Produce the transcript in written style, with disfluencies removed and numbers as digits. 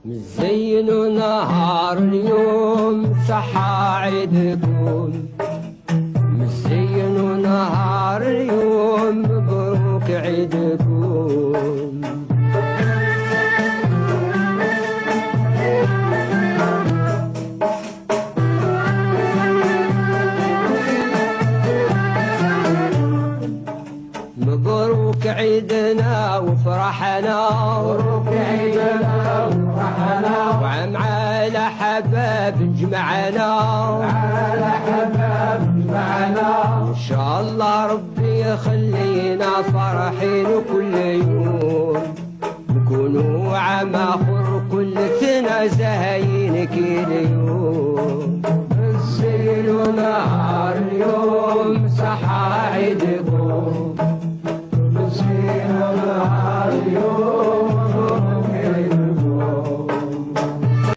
مزين نهار اليوم صحى عيدكم، مزين نهار اليوم مبروك عيدكم. مبروك عيدنا وفرحنا، مبروك عيدنا وفرحنا، وعم على حباب جمعنا، على حباب جمعنا. إن شاء الله ربي يخلينا فرحين كل يوم، نكونوا عام آخر كل سنة زهاين كل يوم. مزين نهار اليوم صحى عيدكم،